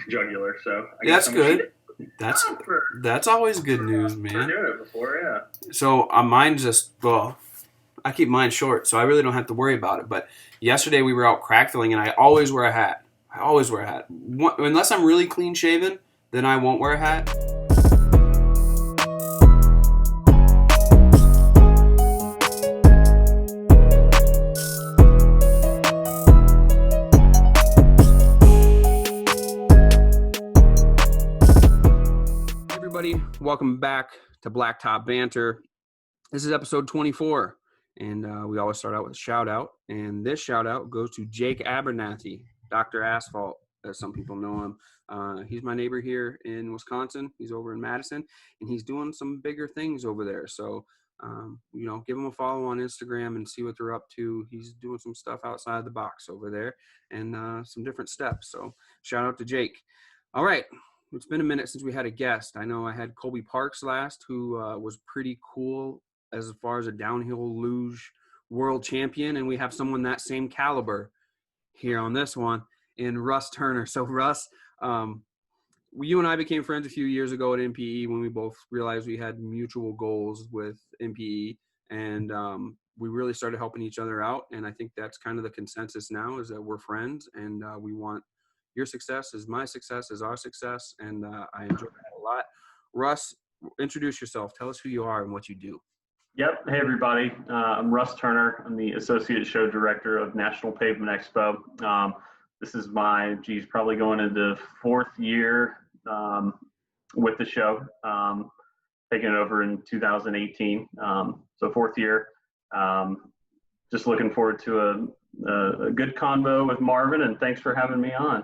jugular. So I Yeah, guess that's I'm good. cheating That's for that's always good news, for man. doing it before. Yeah. So mine just well, I keep mine short, so I really don't have to worry about it. But yesterday we were out crackling, and I always wear a hat. I always wear a hat. Unless I'm really clean shaven, then I won't wear a hat. Hey everybody, welcome back to Blacktop Banter. This is episode 24, and we always start out with a shout out. And this shout out goes to Jake Abernathy, Dr. Asphalt, as some people know him. He's my neighbor here in Wisconsin. He's over in Madison, and he's doing some bigger things over there. So, give him a follow on Instagram and see what they're up to. He's doing some stuff outside the box over there and some different steps. So, shout out to Jake. All right. It's been a minute since we had a guest. I know I had Colby Parks last, who was pretty cool as far as a downhill luge world champion, and we have someone that same caliber here on this one in Russ Turner. So Russ, you and I became friends a few years ago at MPE when we both realized we had mutual goals with MPE, and we really started helping each other out. And I think that's kind of the consensus now, is that we're friends, and we want your success is my success, is our success, and I enjoy that a lot. Russ, introduce yourself. Tell us who you are and what you do. Yep. Hey everybody. I'm Russ Turner. I'm the associate show director of National Pavement Expo. This is probably going into fourth year with the show. Taking it over in 2018. So fourth year. Just looking forward to a good convo with Marvin, and thanks for having me on.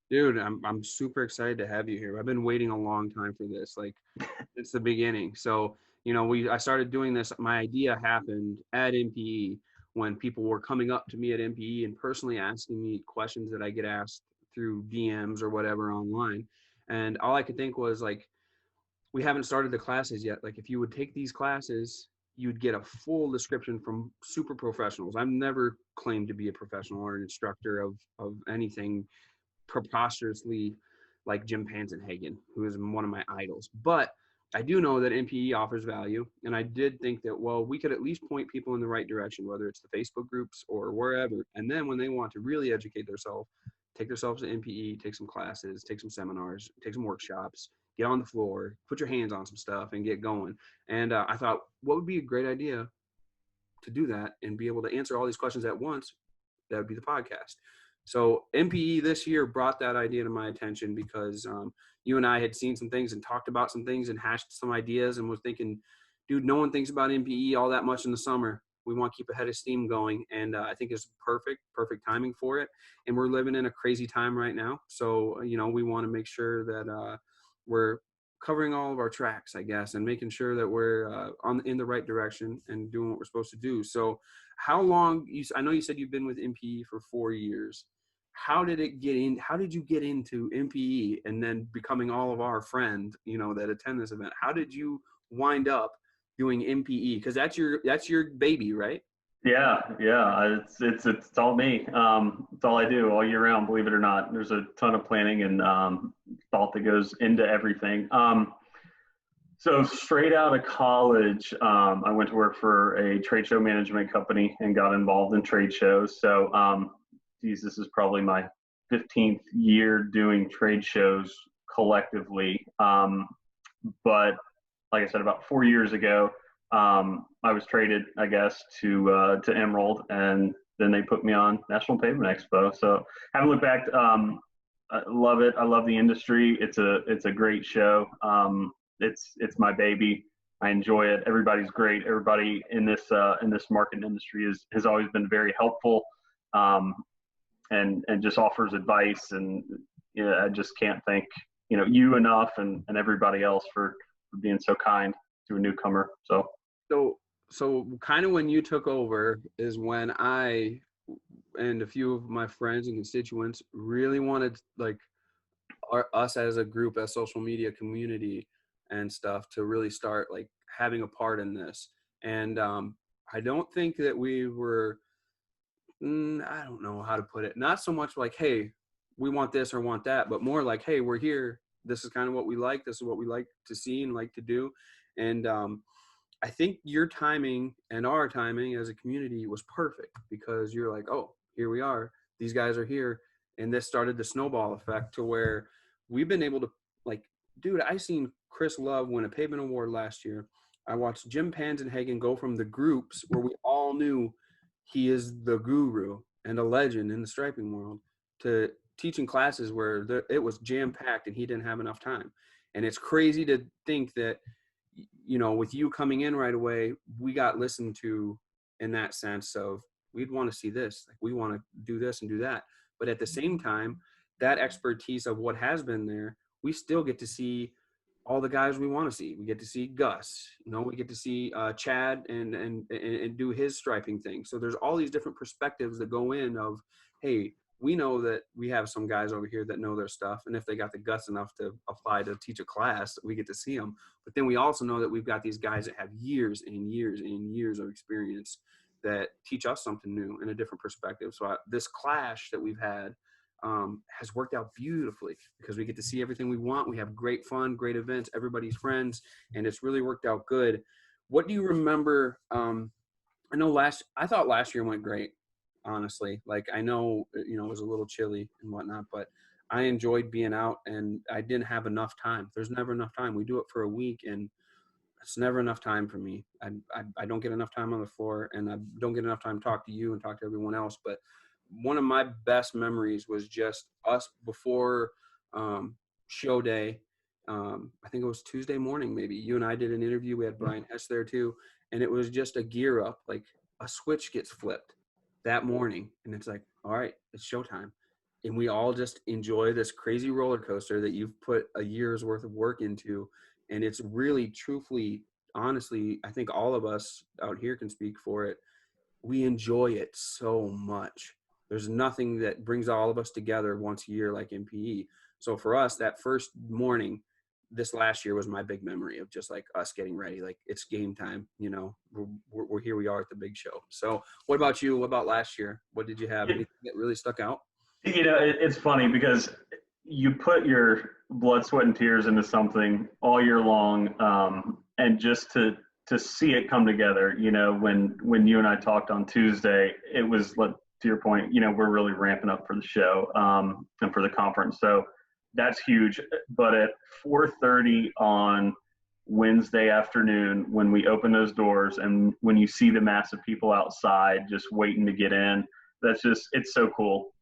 Dude, I'm super excited to have you here. I've been waiting a long time for this. Like, it's the beginning. So, I started doing this. My idea happened at MPE when people were coming up to me at MPE and personally asking me questions that I get asked through DMs or whatever online. And all I could think was like, we haven't started the classes yet. Like, if you would take these classes, you'd get a full description from super professionals. I've never claimed to be a professional or an instructor of anything preposterously like Jim Panzenhagen, who is one of my idols. But I do know that MPE offers value, and I did think that, well, we could at least point people in the right direction, whether it's the Facebook groups or wherever. And then when they want to really educate themselves, take themselves to MPE, take some classes, take some seminars, take some workshops, get on the floor, put your hands on some stuff, and get going. And I thought, what would be a great idea to do that and be able to answer all these questions at once? That would be the podcast. So MPE this year brought that idea to my attention because you and I had seen some things and talked about some things and hashed some ideas and was thinking, dude, no one thinks about MPE all that much in the summer. We want to keep a head of steam going, and I think it's perfect timing for it. And we're living in a crazy time right now, so we want to make sure that we're covering all of our tracks, I guess, and making sure that we're in the right direction and doing what we're supposed to do. So, how long? I know you said you've been with MPE for 4 years. How did it get in? How did you get into MPE and then becoming all of our friends, that attend this event? How did you wind up doing MPE? Because that's your baby, right? Yeah. It's all me. It's all I do all year round. Believe it or not, there's a ton of planning and thought that goes into everything. So straight out of college, I went to work for a trade show management company and got involved in trade shows. So, this is probably my 15th year doing trade shows collectively. But like I said, about 4 years ago, I was traded, I guess, to Emerald, and then they put me on National Pavement Expo. So haven't looked back. I love it. I love the industry. It's a great show. It's my baby. I enjoy it. Everybody's great. Everybody in this market industry has always been very helpful, and just offers advice. And I just can't thank you enough, and everybody else for being so kind to a newcomer. So kind of when you took over is when I and a few of my friends and constituents really wanted, like, us as a group, as social media community and stuff, to really start like having a part in this. And I don't think that we were, I don't know how to put it, not so much like, hey, we want this or want that, but more like, hey, we're here. This is kind of what we like. This is what we like to see and like to do. And I think your timing and our timing as a community was perfect, because you're like, oh, here we are. These guys are here. And this started the snowball effect to where we've been able to, like, dude, I seen Chris Love win a pavement award last year. I watched Jim Panzenhagen go from the groups where we all knew he is the guru and a legend in the striping world to teaching classes where it was jam packed and he didn't have enough time. And it's crazy to think that, you know, with you coming in right away, we got listened to in that sense of, we'd want to see this, like we want to do this and do that. But at the same time, that expertise of what has been there, we still get to see all the guys we want to see. We get to see Gus, you know, we get to see Chad and do his striping thing. So there's all these different perspectives that go in of, hey, we know that we have some guys over here that know their stuff. And if they got the guts enough to apply to teach a class, we get to see them. But then we also know that we've got these guys that have years and years and years of experience that teach us something new and a different perspective. So this clash that we've had has worked out beautifully, because we get to see everything we want. We have great fun, great events, everybody's friends, and it's really worked out good. What do you remember? I thought last year went great, honestly. Like, I know, you know, it was a little chilly and whatnot, but I enjoyed being out, and I didn't have enough time. There's never enough time. We do it for a week, and it's never enough time for me. I don't get enough time on the floor, and I don't get enough time to talk to you and talk to everyone else. But one of my best memories was just us before show day. I think it was Tuesday morning, maybe. You and I did an interview. We had Brian Hess there too. And it was just a gear up, like a switch gets flipped that morning. And it's like, all right, it's showtime. And we all just enjoy this crazy roller coaster that you've put a year's worth of work into. And it's really, truthfully, honestly, I think all of us out here can speak for it. We enjoy it so much. There's nothing that brings all of us together once a year like MPE. So for us, that first morning this last year was my big memory of just like us getting ready. Like, it's game time, you know, we're here, we are at the big show. So what about you? What about last year? What did you have? Anything that really stuck out? You know, it's funny because you put your blood, sweat, and tears into something all year long, and just to see it come together. You know, when you and I talked on Tuesday, it was, to your point, you know, we're really ramping up for the show and for the conference. So that's huge. But at 4:30 on Wednesday afternoon, when we open those doors and when you see the mass of people outside just waiting to get in, it's so cool.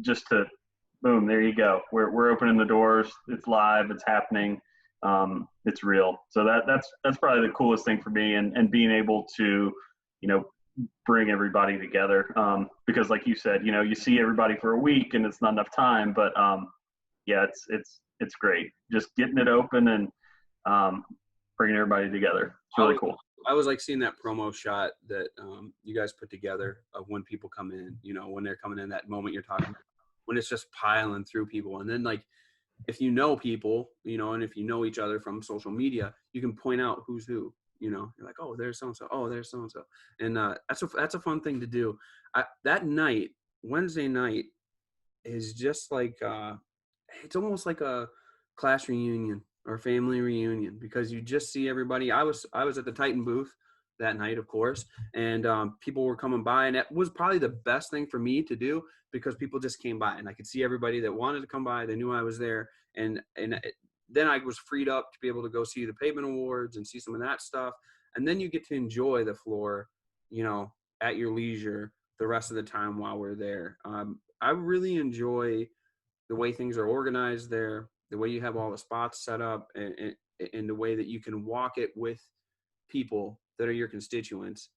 Just to, boom, there you go. We're opening the doors. It's live. It's happening. It's real. So that's probably the coolest thing for me, and being able to, you know, bring everybody together. Because like you said, you know, you see everybody for a week and it's not enough time, but yeah, it's great. Just getting it open and bringing everybody together. It's really cool. I was like seeing that promo shot that you guys put together of when people come in, you know, when they're coming in, that moment you're talking about, when it's just piling through people. And then, like, if you know people, you know, and if you know each other from social media, you can point out who's who, you know, you're like, oh, there's so-and-so. Oh, there's so-and-so. And that's a fun thing to do. That night, Wednesday night, is just like, it's almost like a class reunion or family reunion, because you just see everybody. I was at the Titan booth that night, of course, and people were coming by, and that was probably the best thing for me to do, because people just came by and I could see everybody that wanted to come by. They knew I was there, and then I was freed up to be able to go see the pavement awards and see some of that stuff, and then you get to enjoy the floor, you know, at your leisure the rest of the time while we're there. I really enjoy the way things are organized there, the way you have all the spots set up, and the way that you can walk it with people that are your constituents,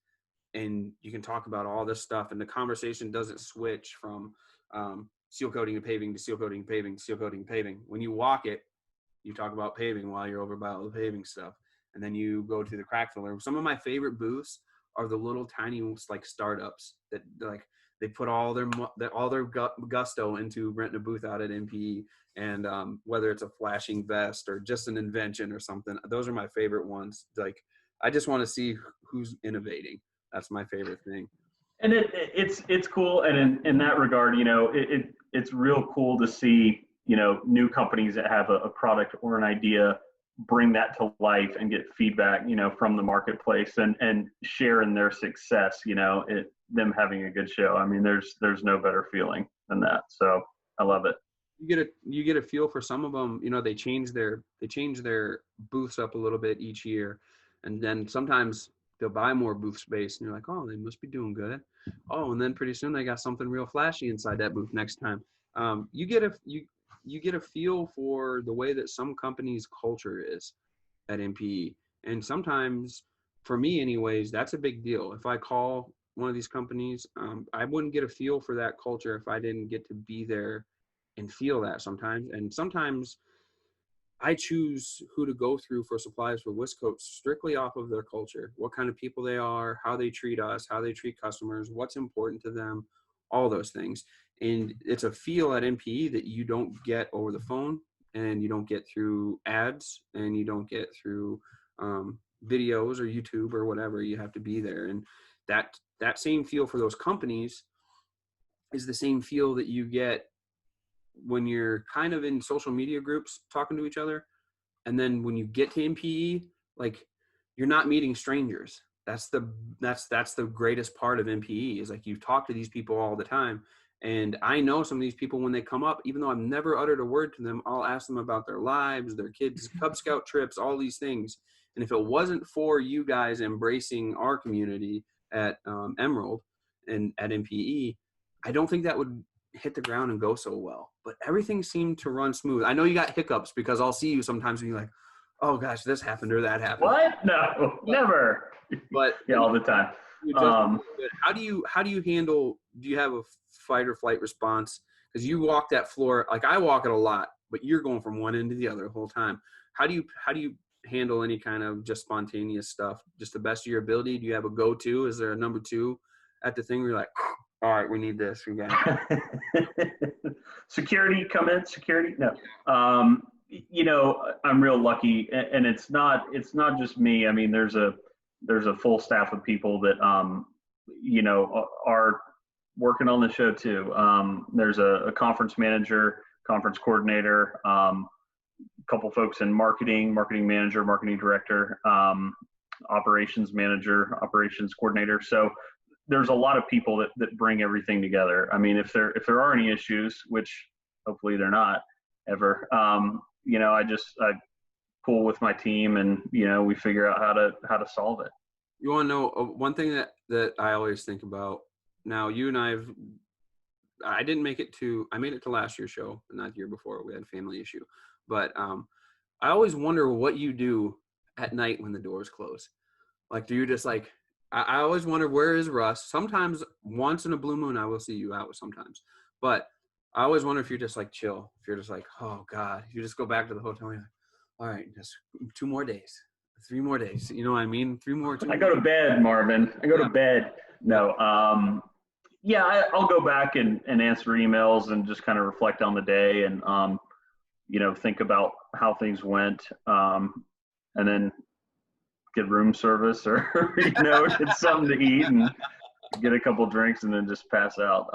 and you can talk about all this stuff, and the conversation doesn't switch from seal coating and paving to seal coating and paving to seal coating and paving. When you walk it, you talk about paving while you're over by all the paving stuff, and then you go to the crack filler. Some of my favorite booths are the little tiny, like, startups that, like, they put all their gusto into renting a booth out at MPE, and whether it's a flashing vest or just an invention or something, those are my favorite ones. Like, I just want to see who's innovating. That's my favorite thing. And it's cool. And in that regard, you know, it's real cool to see, you know, new companies that have a product or an idea bring that to life and get feedback, you know, from the marketplace and share in their success, you know, them having a good show. I mean, there's no better feeling than that. So I love it. You get a feel for some of them. You know, they change their booths up a little bit each year, and then sometimes they'll buy more booth space, and you're like, oh, they must be doing good. Oh, and then pretty soon they got something real flashy inside that booth next time. You get a feel for the way that some companies' culture is at MPE, and sometimes, for me, anyways, that's a big deal. If I call one of these companies, I wouldn't get a feel for that culture if I didn't get to be there and feel that sometimes. And sometimes I choose who to go through for supplies for Wiscoach strictly off of their culture, what kind of people they are, how they treat us, how they treat customers, what's important to them, all those things. And it's a feel at MPE that you don't get over the phone, and you don't get through ads, and you don't get through videos or YouTube or whatever. You have to be there. And that same feel for those companies is the same feel that you get when you're kind of in social media groups talking to each other. And then when you get to MPE, like, you're not meeting strangers. That's the greatest part of MPE, is like, you talk to these people all the time. And I know some of these people, when they come up, even though I've never uttered a word to them, I'll ask them about their lives, their kids' Cub Scout trips, all these things. And if it wasn't for you guys embracing our community at Emerald and at MPE, I don't think that would hit the ground and go so well. But everything seemed to run smooth. I know you got hiccups, because I'll see you sometimes and you're like, oh gosh, this happened or that happened. What? No, never. But yeah, all the time. How do you handle, do you have a fight or flight response? Because you walk that floor, like I walk it a lot, but you're going from one end to the other the whole time. How do you handle any kind of just spontaneous stuff, just the best of your ability? Do you have a go-to? Is there a number two at the thing where you're like, all right, we need this. We got security, come in, security. No, you know, I'm real lucky, and it's not just me. I mean, there's a full staff of people that, you know, are working on the show too. There's a conference manager, conference coordinator, a couple folks in marketing manager, marketing director, operations manager, operations coordinator. So there's a lot of people that bring everything together. I mean, if there are any issues, which hopefully they're not ever, you know, I pull with my team, and, you know, we figure out how to solve it. You want to know one thing that I always think about? Now, you and I made it to last year's show, and not the year before. We had a family issue. But I always wonder what you do at night when the doors close. Like, do you just like, I always wonder, where is Russ? Sometimes, once in a blue moon, I will see you out sometimes. But I always wonder if you're just like chill. If you're just like, oh God, you just go back to the hotel and you're like, all right, just 2 more days, 3 more days. You know what I mean? 3 more. I go to bed, Marvin. I go to bed. No. Yeah, I'll go back and answer emails and just kind of reflect on the day, and, you know, think about how things went, and then get room service, or, you know, get something to eat and get a couple drinks, and then just pass out.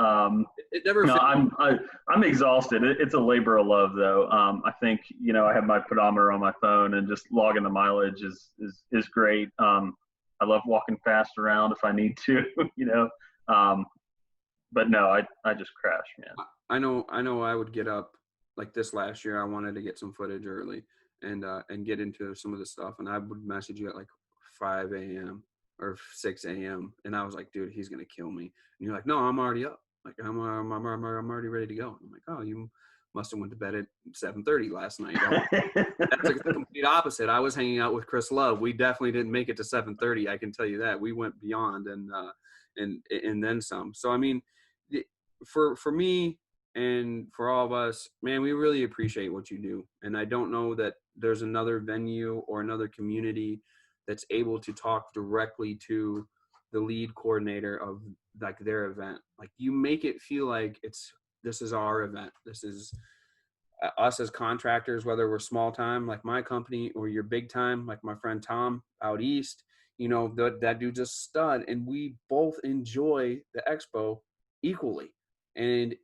It never. No, I'm exhausted. It's a labor of love, though. I think, you know, I have my pedometer on my phone, and just logging the mileage is great. I love walking fast around if I need to, you know. But no, I just crash, man. I know I would get up, like this last year. I wanted to get some footage early and get into some of the stuff, and I would message you at like 5 a.m. or 6 a.m. and I was like, dude, he's gonna kill me. And you're like, no, I'm already up. Like, I'm already ready to go. I'm like, oh, you must have went to bed at 7:30 last night. That's like the complete opposite. I was hanging out with Chris Love. We definitely didn't make it to 7:30. I can tell you that. We went beyond and then some. So I mean, for me and for all of us, man, we really appreciate what you do. And I don't know that there's another venue or another community that's able to talk directly to the lead coordinator of like their event. Like, you make it feel like this is our event. This is us as contractors, whether we're small time like my company, or you're big time like my friend Tom out east. You know, that dude's a stud, and we both enjoy the expo equally. And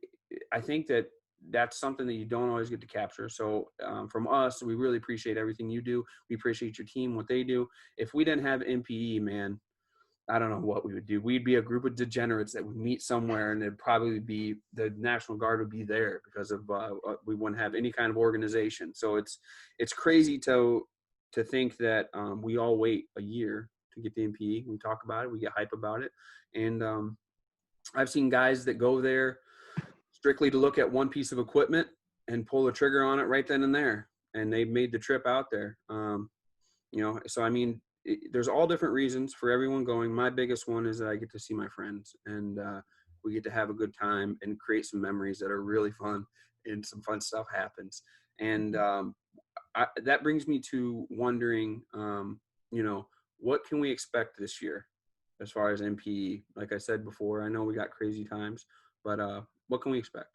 I think that that's something that you don't always get to capture. So from us, we really appreciate everything you do. We appreciate your team, what they do. If we didn't have MPE, man, I don't know what we would do. We'd be a group of degenerates that would meet somewhere, and it'd probably be the National Guard would be there because of we wouldn't have any kind of organization. So it's crazy to think that we all wait a year to get the MPE. We talk about it, we get hype about it, and I've seen guys that go there strictly to look at one piece of equipment and pull the trigger on it right then and there, and they've made the trip out there. So I mean, there's all different reasons for everyone going. My biggest one is that I get to see my friends, and we get to have a good time and create some memories that are really fun, and some fun stuff happens. And that brings me to wondering, what can we expect this year as far as MPE? Like I said before, I know we got crazy times, but what can we expect?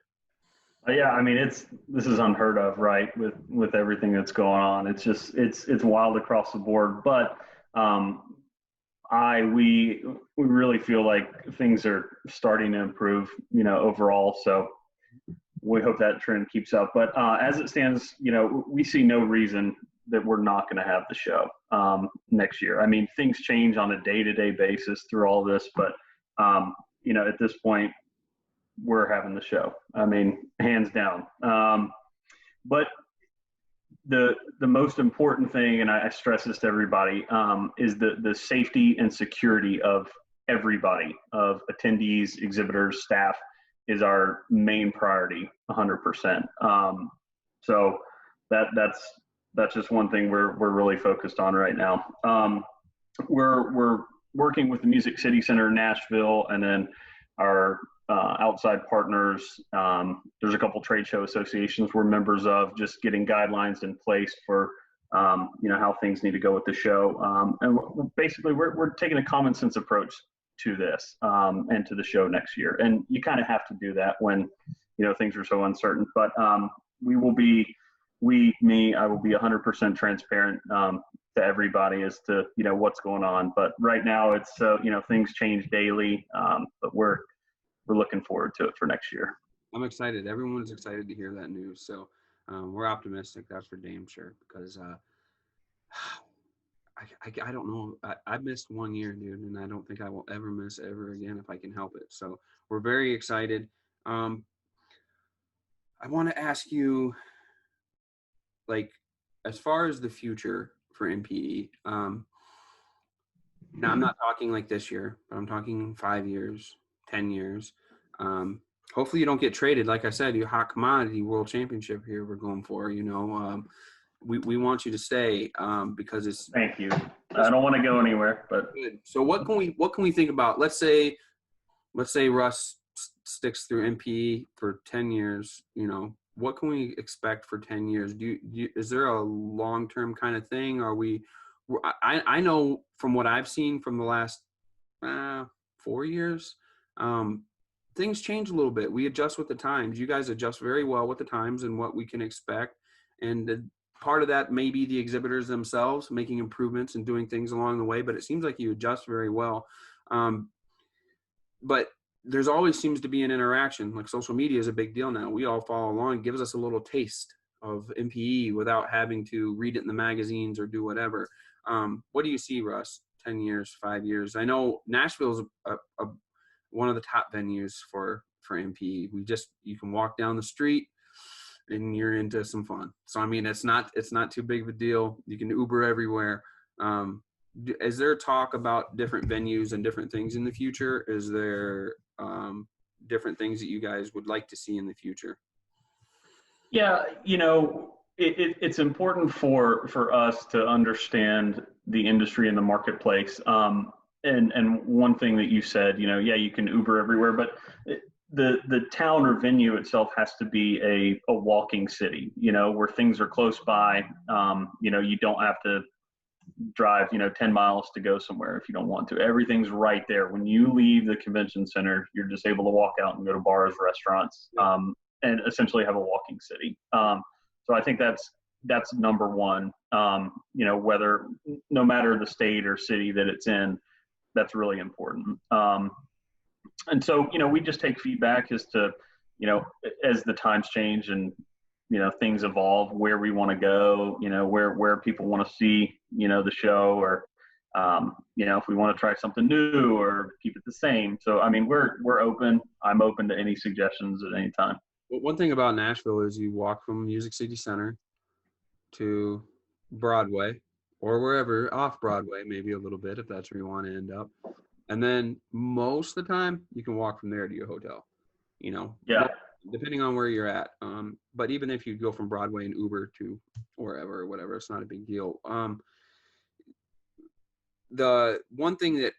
Yeah, I mean, this is unheard of, right? With everything that's going on, it's just it's wild across the board. But we really feel like things are starting to improve, overall. So we hope that trend keeps up. But as it stands, we see no reason that we're not going to have the show next year. I mean, things change on a day-to-day basis through all this, but at this point, we're having the show. I mean, hands down. But the most important thing, and I stress this to everybody, is the safety and security of everybody, of attendees, exhibitors, staff, is our main priority, 100%. So that's just one thing we're really focused on right now. We're working with the Music City Center in Nashville, and then our outside partners. There's a couple trade show associations we're members of, just getting guidelines in place for how things need to go with the show. And basically we're taking a common sense approach to this and to the show next year. And you kind of have to do that when things are so uncertain. But I will be 100% transparent to everybody as to what's going on. But right now it's things change daily, but we're looking forward to it for next year. I'm excited. Everyone's excited to hear that news. So we're optimistic. That's for damn sure. Because I don't know. I missed 1 year, dude, and I don't think I will ever miss ever again if I can help it. So we're very excited. I want to ask you, like, as far as the future for MPE, now I'm not talking like this year, but I'm talking 5 years, 10 years. Hopefully you don't get traded. Like I said, you're hot commodity world championship here we're going for, we want you to stay because it's. Thank you. I don't want to go anywhere, but good. So what can we think about? Let's say Russ sticks through MPE for 10 years, what can we expect for 10 years? Is there a long-term kind of thing? I know from what I've seen from the last 4 years, things change a little bit. We adjust with the times. You guys adjust very well with the times and what we can expect. And part of that may be the exhibitors themselves making improvements and doing things along the way, but it seems like you adjust very well. But there's always seems to be an interaction. Like social media is a big deal now. We all follow along. It gives us a little taste of MPE without having to read it in the magazines or do whatever. What do you see, Russ? 10 years, 5 years? I know Nashville's one of the top venues for MPE. You can walk down the street and you're into some fun. So, I mean, it's not too big of a deal. You can Uber everywhere. Is there talk about different venues and different things in the future? Is there different things that you guys would like to see in the future? Yeah, it's important for us to understand the industry and the marketplace. And one thing that you said, you can Uber everywhere, but the town or venue itself has to be a walking city, where things are close by. You don't have to drive 10 miles to go somewhere if you don't want to. Everything's right there. When you leave the convention center, you're just able to walk out and go to bars, restaurants, and essentially have a walking city. So I think that's number one. Whether no matter the state or city that it's in, that's really important. And so we just take feedback as to you know, as the times change and, you know, things evolve, where we want to go, you know, where people want to see, you know, the show, or, you know, if we want to try something new or keep it the same. So, I mean, we're open. I'm open to any suggestions at any time. Well, one thing about Nashville is you walk from Music City Center to Broadway or wherever off Broadway, maybe a little bit if that's where you want to end up. And then most of the time you can walk from there to your hotel, you know, Yeah. depending on where you're at. But even if you go from Broadway and Uber to wherever or whatever, it's not a big deal. The one thing that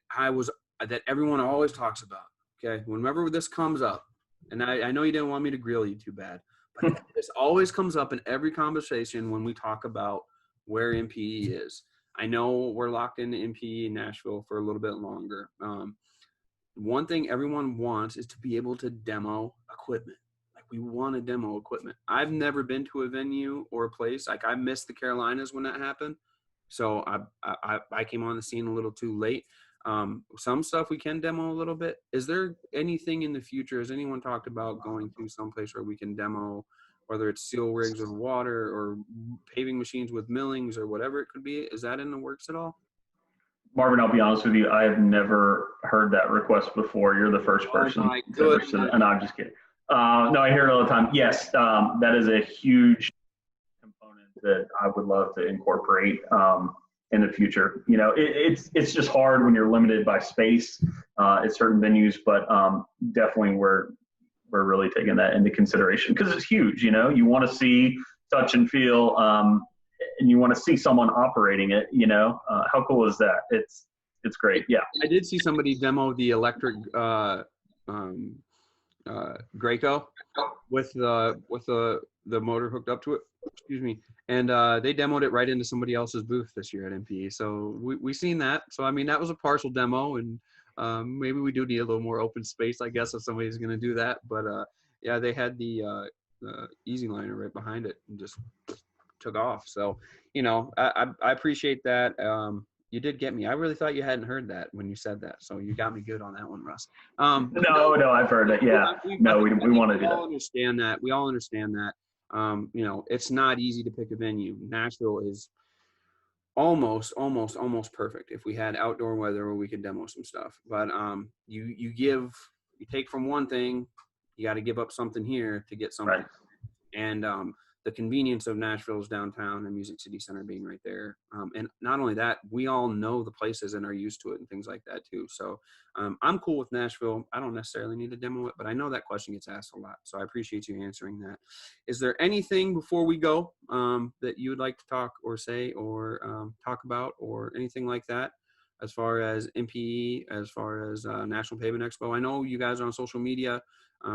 that everyone always talks about, okay, whenever this comes up, and I know you didn't want me to grill you too bad, but this always comes up in every conversation when we talk about where MPE is. I know we're locked into MPE in Nashville for a little bit longer. One thing everyone wants is to be able to demo equipment. Like, we want to demo equipment. I've never been to a venue or a place. Like, I missed the Carolinas when that happened. So I came on the scene a little too late. Some stuff we can demo a little bit. Is there anything in the future? Has anyone talked about going to some place where we can demo, whether it's seal rigs with water or paving machines with millings or whatever it could be? Is that in the works at all? Marvin, I'll be honest with you. I have never heard that request before. You're the first person. Oh my goodness. And I'm just kidding. No, I hear it all the time. Yes, that is a huge component that I would love to incorporate in the future. You know, it's just hard when you're limited by space at certain venues, but definitely we're really taking that into consideration because it's huge. You know, you want to see, touch, and feel. And you want to see someone operating it, you know, how cool is that? It's great. Yeah. I did see somebody demo the electric Graco with the motor hooked up to it. Excuse me. And they demoed it right into somebody else's booth this year at MPE. So we seen that. So, I mean, that was a partial demo, and maybe we do need a little more open space, I guess, if somebody's going to do that. But yeah, they had the Easy Liner right behind it and just took off. So, you know, I appreciate that. You did get me. I really thought you hadn't heard that when you said that. So you got me good on that one, Russ. No, I've heard it. Yeah. We want to do that. We all understand that. You know, it's not easy to pick a venue. Nashville is almost perfect if we had outdoor weather where we could demo some stuff. But you take from one thing, you got to give up something here to get something. Right. And the convenience of Nashville's downtown and Music City Center being right there. And not only that, we all know the places and are used to it and things like that too. So I'm cool with Nashville. I don't necessarily need to demo it, but I know that question gets asked a lot. So I appreciate you answering that. Is there anything before we go that you would like to talk or say or talk about or anything like that? As far as MPE, as far as National Pavement Expo? I know you guys are on social media,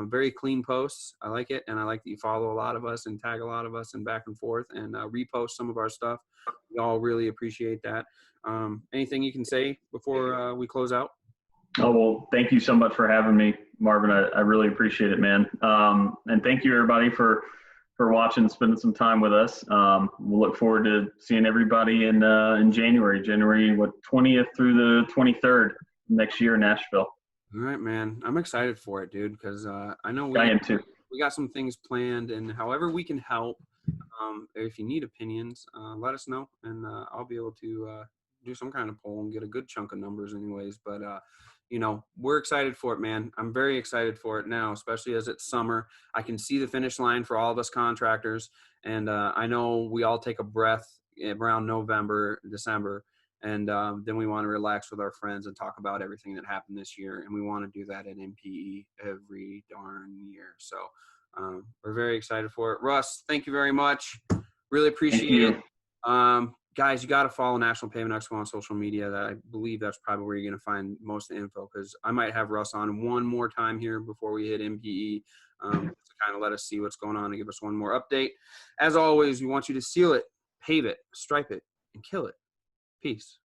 very clean posts. I like it, and I like that you follow a lot of us and tag a lot of us and back and forth and repost some of our stuff. We all really appreciate that. Anything you can say before we close out? Oh, well, thank you so much for having me, Marvin. I really appreciate it, man. And thank you, everybody, for watching, spending some time with us. We'll look forward to seeing everybody in January 20th through the 23rd next year in Nashville. All right, man. I'm excited for it, dude, because I know I am too. We got some things planned, and however we can help, if you need opinions, let us know, and I'll be able to do some kind of poll and get a good chunk of numbers anyways. But you know, we're excited for it, man. I'm very excited for it now, especially as it's summer. I can see the finish line for all of us contractors. And I know we all take a breath around November, December, and then we want to relax with our friends and talk about everything that happened this year. And we want to do that at MPE every darn year. So we're very excited for it. Russ, thank you very much. Really appreciate it. Guys, you got to follow National Pavement Expo on social media. I believe that's probably where you're going to find most of the info, because I might have Russ on one more time here before we hit MPE to kind of let us see what's going on and give us one more update. As always, we want you to seal it, pave it, stripe it, and kill it. Peace.